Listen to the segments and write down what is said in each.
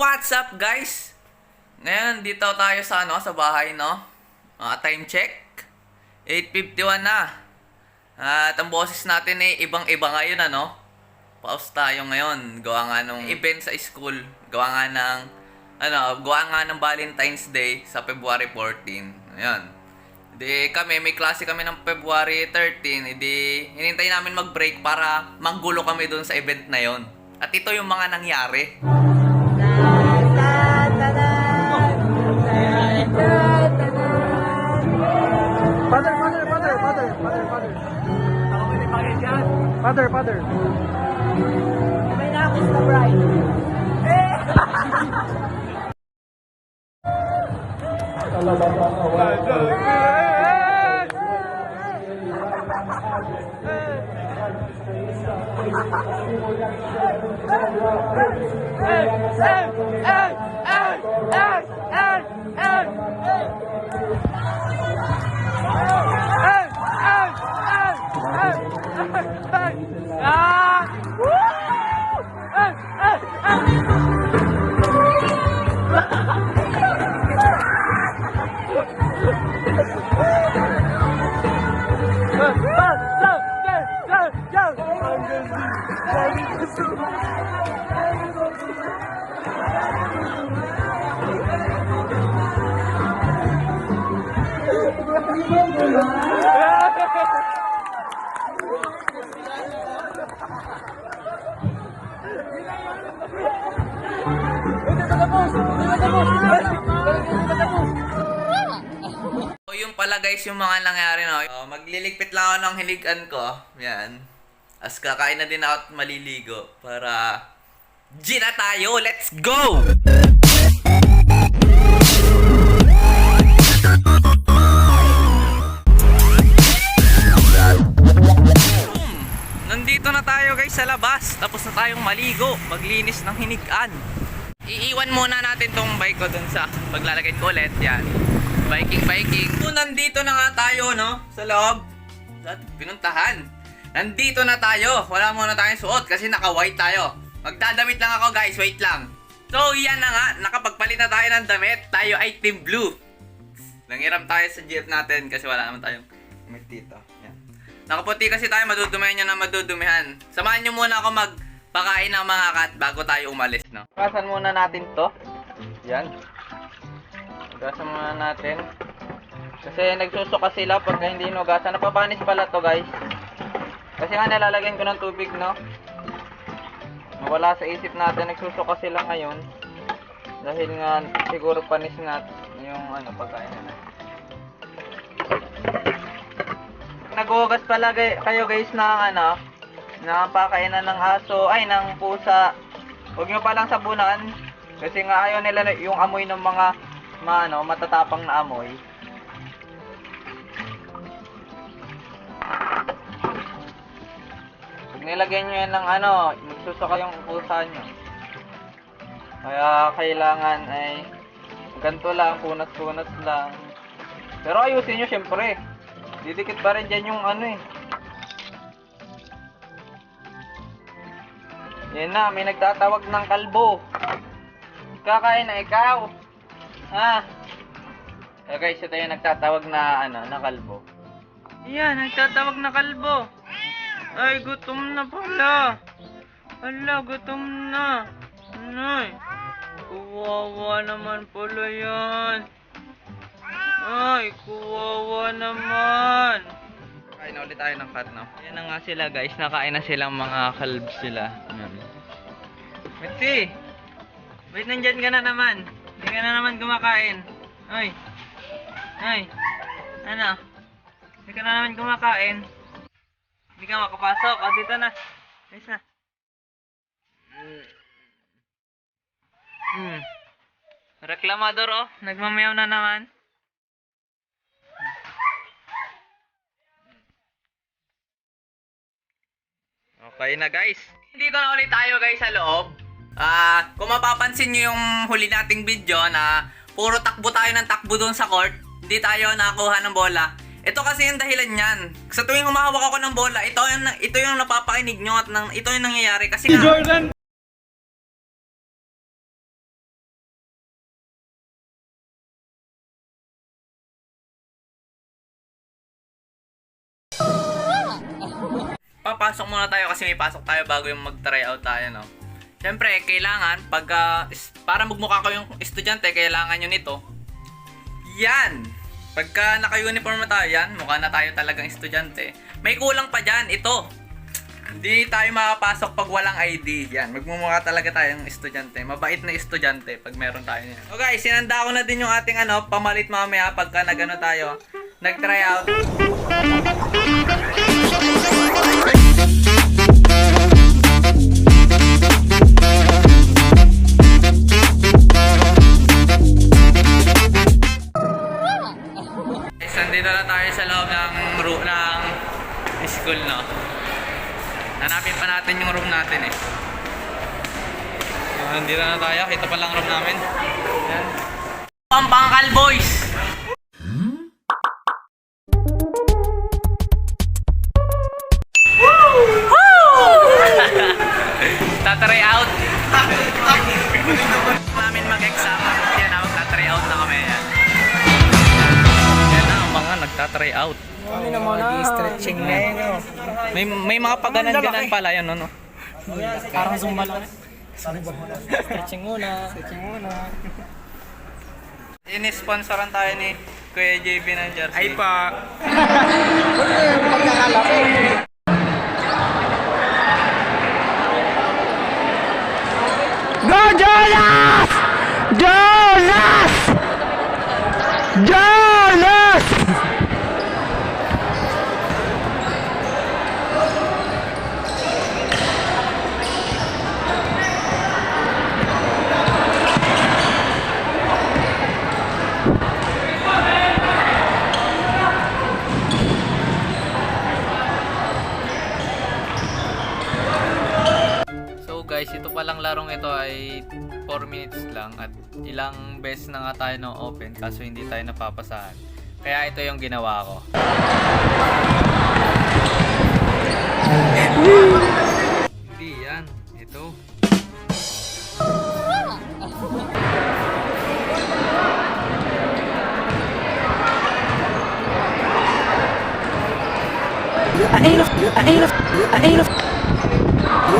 What's up, guys? Ngayon, dito tayo sa sa bahay, no? Time check. 8:51 na. At ang boses natin ibang-iba ngayon, ano? Pause tayo ngayon. Gawa nga nung event sa school. Gawa nga ng Valentine's Day sa February 14. Ayan. Di kami, may klase kami ng February 13. Hindi, hinintay namin mag-break para manggulo kami dun sa event na yon. At ito yung mga nangyari. Father. May nakis na bride. So yung pala guys yung mga nangyari, no? Magliligpit lang ako ng hiligan ko. Yan. As kakain na din ako at maliligo para G na tayo! Let's go! Nandito na tayo guys sa labas. Tapos na tayong maligo. Maglinis ng hinigaan. Iiwan muna natin tong bike ko dun sa paglalagay ko ulit. Yan. Biking. So, nandito na nga tayo, no? Sa loob. At pinuntahan. Nandito na tayo. Wala muna tayong suot kasi naka-white tayo. Magdadamit lang ako guys. Wait lang. So, yan na nga. Nakapagpalit na tayo ng damit. Tayo ay team blue. Nangiram tayo sa jeep natin kasi wala naman tayong damit dito. Yan. Nakaputi kasi tayo. Madudumihan nyo na madudumihan. Samahan nyo muna ako magpakain ng mga cat bago tayo umalis, no? Kasan muna natin to. Yan. Hugasan muna natin. Kasi nagsusuka sila pag hindi hinugasan. Napapanis pala to guys. Kasi nga nilalagyan ko ng tubig, no? Wala sa isip natin. Nagsusuka sila ngayon. Dahil nga siguro panis nga yung pagkain na. Naghuhugas pala kayo guys ng ng pakainan ng aso. Ay, ng pusa. Huwag nyo palang sabunan. Kasi nga ayaw nila yung amoy ng mga matatapang na amoy. Pag nilagyan nyo yan ng magsusuka yung pusa nyo. Kaya kailangan ay ganito lang, punas-punas lang. Pero ayusin nyo syempre. Didikit pa rin dyan yung Yan na, may nagtatawag ng kalbo. Kakain na ikaw. Guys, ito yung nagtatawag na na kalbo. Yan, nagtatawag na kalbo. Ay, gutom na pala. Hala, gutom na. Ay, kuwawa naman pala yan. Ay, kuwawa naman. Kain na ulit tayo ng cat, no? Yan na nga sila, guys. Nakain na silang mga kalbs sila. Mitzi! Wait, nandyan ka na naman. Hindi ka na naman kumakain. Ay! Ano? Hindi ka na naman kumakain. Hindi ka makapasok. O, dito na. Guys na. Reklamador, oh. Nagmamayaw na naman. Okay na, guys. Dito na ulit tayo, guys, sa loob. Kung mapapansin nyo yung huli nating video na puro takbo tayo ng takbo doon sa court, hindi tayo nakakuha ng bola. Ito kasi yung dahilan niyan. Sa tuwing humahawak ako ng bola, ito yung napapakinig nyo at ito yung nangyayari kasi papasok muna tayo kasi may pasok tayo bago yung mag-try out tayo, no? Siyempre, kailangan, para magmukha ko yung estudyante, kailangan nyo nito. Yan! Pagka naka-uniform na tayo, yan, mukha na tayo talagang estudyante. May kulang pa dyan, ito. Hindi tayo makapasok pag walang ID. Yan, magmumukha talaga tayong estudyante. Mabait na estudyante pag meron tayo niyan. So guys, sinanda ko na din yung ating pamalit mamaya pagka nagano tayo. Nag-try out. Guys, nandito na tayo sa loob ng school, no? Hanapin pa natin yung room natin eh. Nandito na tayo. Kita pa lang room namin. Yan. Pampangkal boys! Tatry out. Namin mag-exam. Yan na, magtatry out na kami. Yan na, ang mga nagtatry out. Stretching na yun. May mga paganan-ganan pala yan, no? Parang zumba lang. Stretching muna. Ini-sponsoran tayo ni Kuya JB ng jersey. Ay pa. Go Jonas! Jonas! Jonas! So guys, ito palang larong ito ay 4 minutes lang at ilang beses na nga tayo na open kaso hindi tayo napapasahan. Kaya ito yung ginawa ko. Hindi yan. Ito.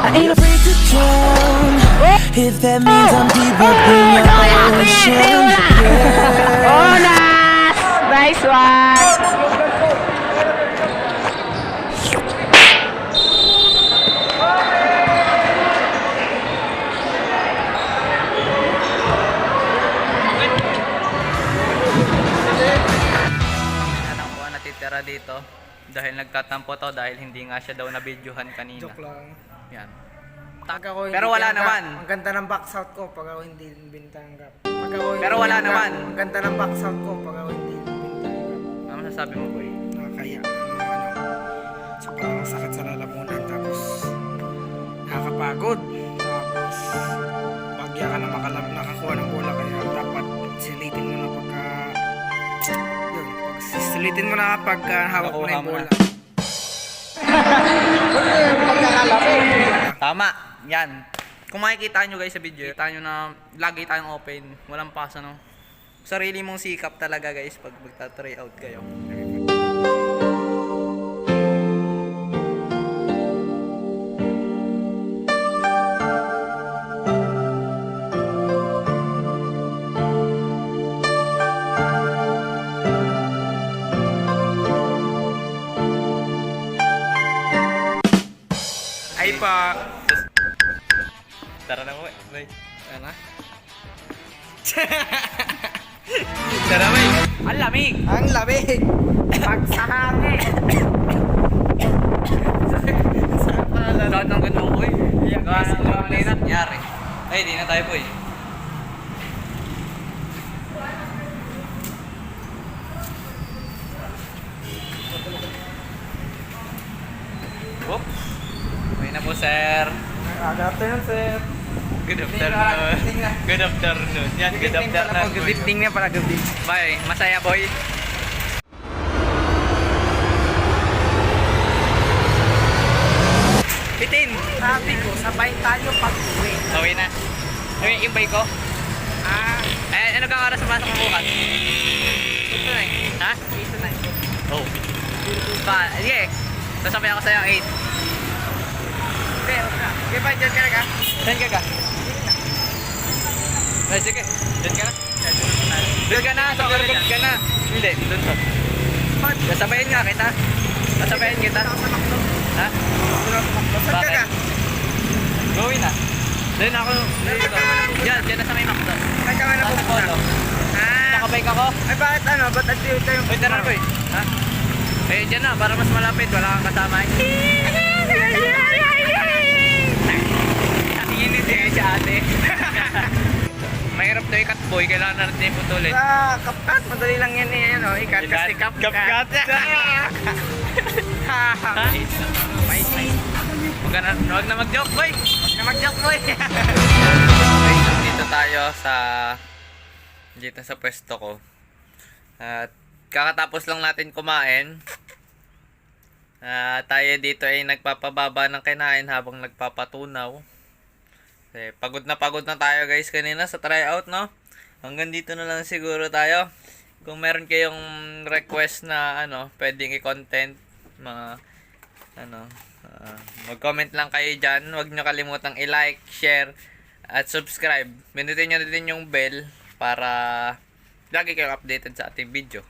I ain't afraid to drown if that means I'm deep within your ocean. Jonas! Nice one! Anong buwan natitira dito? Dahil nagtatampo to dahil hindi nga siya daw na-videohan kanina. Joke lang. Yan. Pag ako hindi Pero wala tinanggap, naman. Ang ganda ng box out ko pag ako hindi bintanggap. Pag ako hindi Pero wala tinanggap, naman. Ang ganda ng box out ko pag ako hindi bintanggap. Ano masasabi mo, boy? Nakakaya. Sobrang sakit sa lalamunan. Tapos nakakapagod. Tapos bagya ka na nakakuha ng bola. Kaya dapat silitin mo na pagka yun. Silitin mo na kapag hawak mo na yung Nakuha mo bola. Tama. Yan. Kung makikita nyo guys sa video, kita nyo na lagi tayong open. Walang pasa, no? Sarili mong sikap talaga guys pag magta-try out kayo. Ay pa. Tara na mo, boy. Ano? Tara, boy. Ang lamig! Ang lamig! Pag sa hangin! Lahat ng ganun, boy. Ano na nangyari? Ay, di na tayo, boy. Oops. May na po, sir. Good afternoon, sir. Good afternoon. Good afternoon. Yan, good afternoon. Good evening na pala, good evening. Bye. Masaya, boy. Bitin. Sabi ko, sabay tayo pag-uwi. Uwi na. Uwi yung bike ko. Ah, Eh, ano kang oras pasok mo bukas? ito na Ha? Ito na Oh. Sige. Sasabay ako sa'yo ang 8. Hindi, huwag na. Sige pa, dyan ka na ka. Saan ka ka? Ay, sige. Diyan ka na. Doon ka na, sa curve ka na. Hindi, doon to. Sasabayin nga kita. Sasabayin kita. Ha? Saan ka ka? Gawin na. Doon ako. Dito. Diyan na sa may makdo. Saan ka nga na pupunta? Nakabike ako. Ay, bakit ano? Ba't at yung tayo? Uy, tara ko eh. Ha? Eh, dyan na, para mas malapit. Wala kang kasama. Nakinginis eh si ate. Mahirap to ikat boy. Kailangan na natin putulin. Kapkat. Madali lang yan eh. Ano, ikat. Kasi kapkat. Huwag na mag-joke boy. Huwag na mag-joke boy. Okay, dito tayo dito sa pwesto ko. At kakatapos lang natin kumain. Tayo dito ay nagpapababa ng kinain habang nagpapatunaw. Kasi pagod na tayo guys kanina sa tryout, no? Hanggang dito na lang siguro tayo. Kung meron kayong request na pwedeng i-content, mga mag-comment lang kayo dyan. Huwag nyo kalimutang i-like, share, at subscribe. Pinutin nyo din yung bell para lagi kayong updated sa ating video.